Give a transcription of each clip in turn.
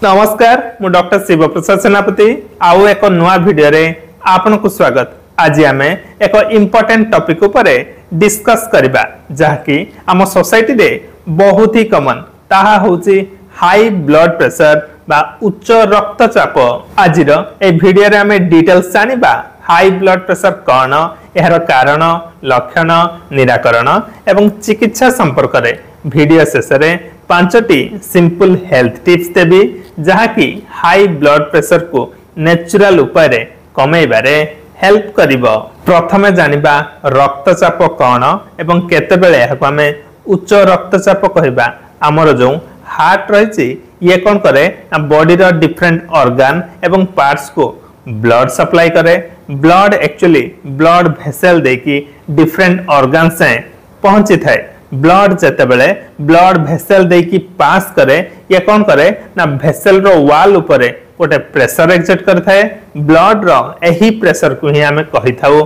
नमस्कार मु डॉक्टर शिव प्रसाद सेनापति आउ एक नुआ वीडियो रे आपन को स्वागत। आज आमे एक इम्पोर्टेंट टॉपिक ऊपर डिस्कस करबा जहाँकि आम सोसाइटी रे बहुत ही कॉमन ताहा होची हाई ब्लड प्रेशर बा उच्च रक्तचाप। आज ए वीडियो रे आमे डिटेल्स जानिबा हाई ब्लड प्रेशर कौन, यार कारण, लक्षण, निराकरण एवं चिकित्सा संपर्क रे वीडियो शेष रे 5टी सिंपल हेल्थ टिप्स देबी जहाँकि हाई ब्लड प्रेशर को नेचुरल उपाय कमेबारे हेल्प करिवो। प्रथमे जानिबा रक्तचाप कौन एवं केतेबेले याको आमे उच्च रक्तचाप कहबा। हमर जो हार्ट रहिछि ये कोन करे बॉडी रो डिफरेंट ऑर्गन एवं पार्ट्स को ब्लड सप्लाई करे। ब्लड एक्चुअली ब्लड वेसल देकी डिफरेंट ऑर्गन से पहुंची थाए। ब्लड जेतेबेले ब्लड वेसल देकी पास करे ये कौन करे ना वेसल रो वॉल ऊपर गोटे प्रेशर एक्सर्ट करथाए। ब्लड रो एही प्रेशर को ही हमें कहि थाउ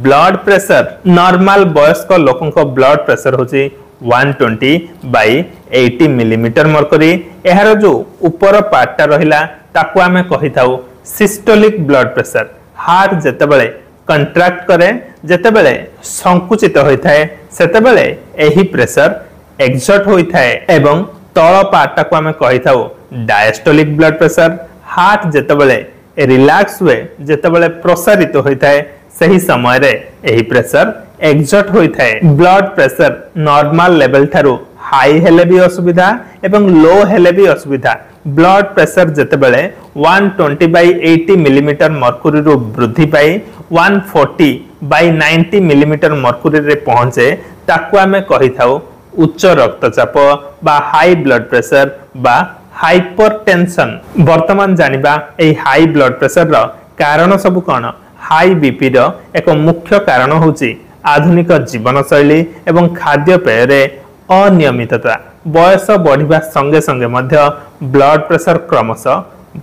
ब्लड प्रेशर। नॉर्मल वयस्क लोकन को ब्लड प्रेशर होची 120/80 मिलीमीटर मर्करी। एहार जो ऊपर पार्टटा रहिला ताकू हमें कहि थाउ सिस्टोलिक ब्लड प्रेशर। हार्ट जेतेबेले कंट्रैक्ट करे जेतेबेले संकुचित होइथाए सेतेबेले एही प्रेशर एक्सर्ट होइथाए एवं तळ पार्टटा को हमें कहि थाउ डायस्टोलिक ब्लड प्रेशर। हार्ट जेतेबेले रिलैक्स हुए जेतेबेले प्रसारित होइथाए सही समय रे एही प्रेशर एक्सर्ट होइथाए। ब्लड प्रेशर नॉर्मल लेवल थारु हाई हेले भी असुविधा एवं लो हेले भी असुविधा। ब्लड प्रेशर जेतेबेले 120/80 मिलीमीटर मर्कुरी रो वृद्धि पाई 140/90 मिलीमीटर मर्कुरी रे पहुंचे ताकू आमे कहि थाउ उच्च रक्तचाप बा हाई ब्लड प्रेशर बा हाइपरटेंशन। वर्तमान जानिबा ए हाई ब्लड प्रेशर रो कारण सब कोन। हाई बीपी रो एक मुख्य कारण होची आधुनिक जीवन शैली एवं खाद्य पेय रे अनियमितता। बयस बढ़िबा संगे संगे मध्य ब्लड प्रेशर क्रमशः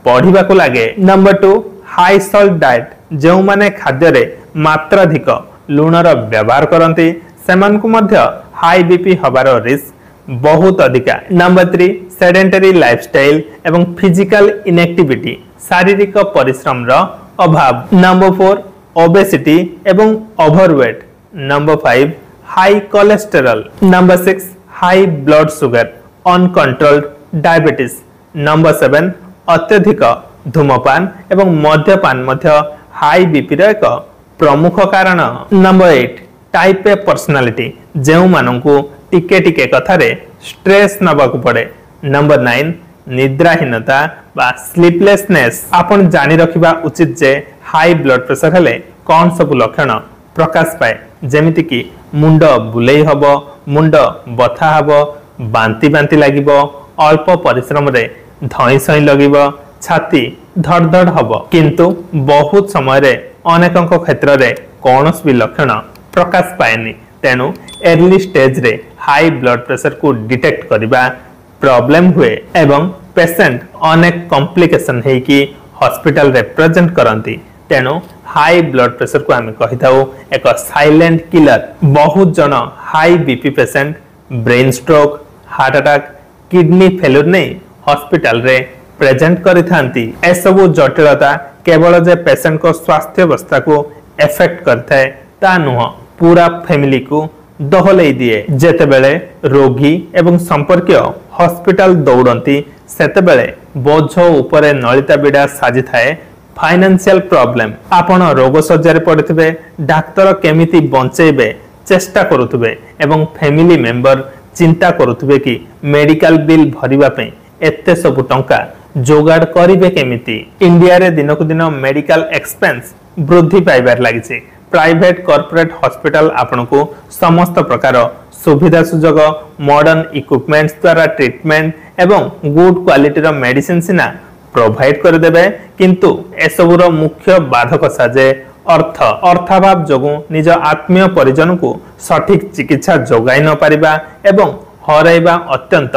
बढ़िबा को लागे। Number 2 high salt diet. जो माने खाद्य रे मात्राधिक लूणर व्यवहार करती सेमान को मध्य हाई बीपी हबार रिस्क बहुत अधिका। नंबर 3 सेडेंटरी लाइफस्टाइल एवं फिजिकल इनएक्टिविटी शारीरिक परिश्रम रो अभाव। नंबर 4 ओबेसिटी एवं overweight. Number 5 high cholesterol. Number 6 high blood sugar uncontrolled diabetes. Number 7 अत्यधिक धूमपान एवं मद्यपान मध्य हाई बीपी रो एक प्रमुख कारण। नंबर 8 टाइप ए पर्सनालिटी जेउ माननकु टिके टिके कथारे स्ट्रेस नबाकु पड़े। नंबर 9 निद्राहीनता बा स्लीपलेसनेस। आपण जानि रखिबा उचित जे हाई ब्लड प्रेशर हेले कोन सब लक्षण प्रकाश पाए जेमिति कि मुंड बुलेई हबो, मुंड बथा हबो, बांती बांती लागिबो, अल्प परिश्रम रे धई सई लगिबो, छाती धड़धड़ हबो। किंतु बहुत समय रे अनेकंक क्षेत्र रे कोनोस भी लक्षण प्रकाश पाएनी। तेनु अर्ली स्टेज रे हाई ब्लड प्रेशर को डिटेक्ट करिबा प्रॉब्लम हुए एवं पेशेंट अनेक कॉम्प्लिकेशन है कि हॉस्पिटल रे प्रेजेंट करंती। तेनु हाई ब्लड प्रेशर को हमें कहि थाउ एक साइलेंट किलर। बहुत जन high BP patient brain stroke, heart attack, kidney failure नहीं हॉस्पिटल रे प्रेजेंट करिथांती। ए सब जटिलता केवल जे पेशेंट को स्वास्थ्य अवस्था को इफेक्ट करथाय ता नुह पूरा फैमिली को दहलई दिए। जेतेबेले रोगी एवं संपर्कीय हॉस्पिटल दौड़ती सेतेबेले बोझ उपरे नलिता बिड़ा साजी थाए फाइनेंशियल प्रॉब्लम। आपण रोग सज्जार पड़े डाक्तर केमिति बंचेबे चेष्टा करुथबे एवं फैमिली मेंबर चिंता करुथबे कि मेडिकल बिल भरिबा पे एते सब टंका जोगाड़ करिवे केमिति। इंडिया रे दिनकु दिन मेडिकल एक्सपेंस वृद्धि पाइबार लागिছে। प्राइवेट कॉर्पोरेट हॉस्पिटल आपनको समस्त प्रकार सुविधा सुजोग मॉडर्न इक्विपमेंट्स द्वारा ट्रीटमेंट एवं गुड क्वालिटी रो मेडिसिन सिना प्रोवाइड कर देबे। किंतु एसबुर मुख्य बाधक साजे अर्थाभाव जोगु निज आत्मीय परिजन को सठिक चिकित्सा जोगाई न पारिबा एवं हराइबा अत्यंत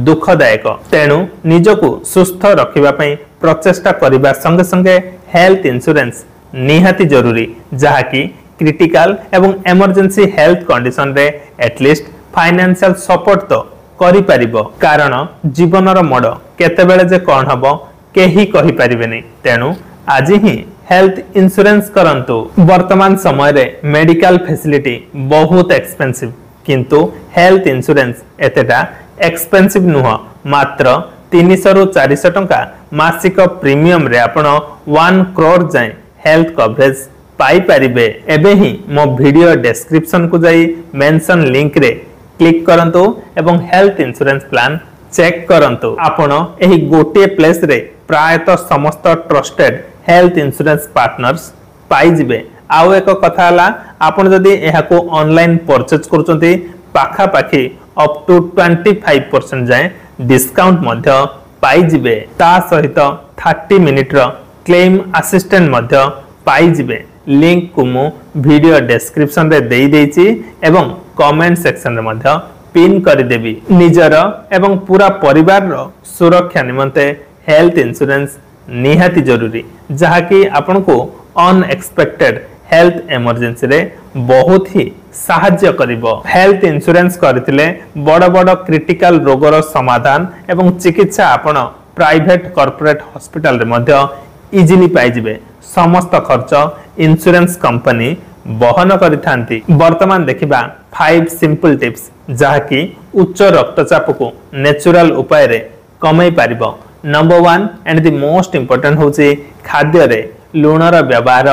दुखदायक। तेणु निजको सुस्थ रखिबा पई प्रचेष्टा करिबा संगे संगे हेल्थ इंश्योरेंस निहाती जरूरी जहाँकि क्रिटिकल एवं इमरजेंसी हेल्थ कंडीशन रे एटलिस्ट फाइनेंशियल सपोर्ट तो करि परिबो कारण जीवनर मोड़ केतेबेले जे कोन हबो केही कहि परिबेनी तेनु आज ही हेल्थ इंश्योरेंस करंतु। वर्तमान समय रे मेडिकल फैसिलिटी बहुत एक्सपेंसिव किंतु हेल्थ इंश्योरेंस एतेटा एक्सपेंसिव नुह मात्र 300 रु 400 टंका मासिक प्रीमियम रे आपण 1 करोड़ जाए हेल्थ कवरेज पाई परिबे। एबे ही मो वीडियो डिस्क्रिप्शन को जाई मेंशन लिंक रे क्लिक करंतु एवं हेल्थ इंश्योरेंस प्लान चेक करंतु। आपण एही गोटे प्लेस रे प्रायतः समस्त ट्रस्टेड हेल्थ इंश्योरेंस पार्टनर्स पाई जिबे। आउ एक कथा हला आपण जदी एहा को ऑनलाइन परचेज करचंती पाखा पाखी अप टू 25% जाए डिस्काउंट मध्य पाई जिबे। ता सहित 30 मिनिट रो क्लेम असिस्टेंट मध्य पाई जिबे। लिंक को मु वीडियो डिस्क्रिप्शन रे देई देछि एवं कमेंट सेक्शन रे मध्य पिन कर देबी। निजर एवं पूरा परिवार रो सुरक्षा निमंते हेल्थ इंश्योरेंस निहाती जरूरी जहा कि आपन को अनएक्सपेक्टेड हेल्थ इमरजेंसी रे बहुत ही साहाय्य करिवो। हेल्थ इंश्योरेंस करथिले बड़ बड़ क्रिटिकल रोगर समाधान एवं चिकित्सा आपण प्राइवेट कॉर्पोरेट हॉस्पिटल रे मध्य इजीली पाई जिवे। समस्त खर्च इंश्योरेंस कंपनी बहन करिथांती। वर्तमान देखिबा 5 सिंपल टिप्स जहा कि उच्च रक्तचाप को नेचुरल उपाय रे कमै पारिबो। Number 1 and the most important होची खाद्य रे लूणर व्यवहार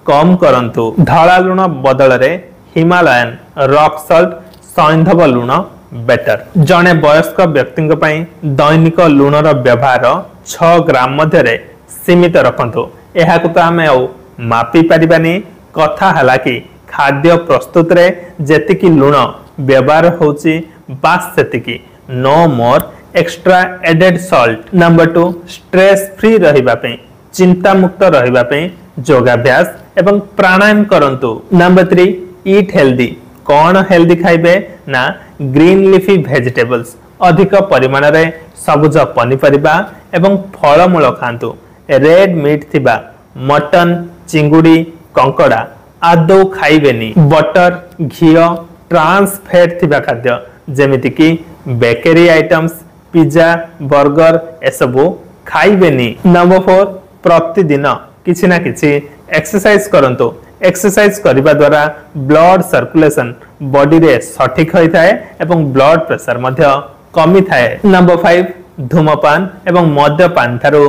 कम करंतु। धला लूण बदल रे हिमालयन रॉक सॉल्ट सैंधव लूण बेटर। जने वयस्क व्यक्ति पई दैनिक लूणर व्यवहार 6 ग्राम मध्य रे सीमित रखंतु। एहा को तो आमे औ मापी परिबानी। कथा हला कि खाद्य प्रस्तुत रे जेतिकी लूण व्यवहार होची बास सेतिकी no more extra added salt. Number 2 stress free रहिबा पई चिंता मुक्त रहिबा पई योगाभ्यास एवं प्राणायाम करंतु। Number 3 eat healthy. कौन हेल्दी खाइबे ना ग्रीन लीफी वेजिटेबल्स अधिक परिमाण रे सबुज पनिपरिबा एवं फलमूल खांतु। रेड मीट थिबा मटन चिंगुड़ी कंकड़ा आदौ खाइबेनी। बटर घियो ट्रांस फैट थिबा खाद्य जेमिति कि बेकरी आइटम्स पिज्जा बर्गर एसबु खाइबेनी। नंबर 4 प्रतिदिन किछि ना किछि एक्सरसाइज करंतु। एक्सरसाइज करिबा द्वारा ब्लड सर्कुलेशन बॉडी रे सठिक होई थाए एवं ब्लड प्रेशर मध्य कमी थाए। नंबर 5 धूमपान एवं मद्यपान थारु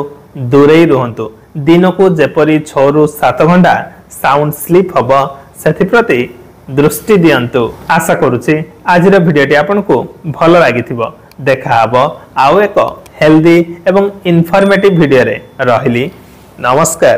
दूरेई रहंतु। दिन को जेपरी 6 रु 7 घंटा साउंड स्लीप हबो सेथि प्रति दृष्टि दियंतु। आशा करूची आज रो वीडियोटी आपन को भलो लागिथिबो। देखा हबो आउ एक हेल्दी एवं इन्फॉर्मेटिव वीडियो रे। रहिली नमस्कार।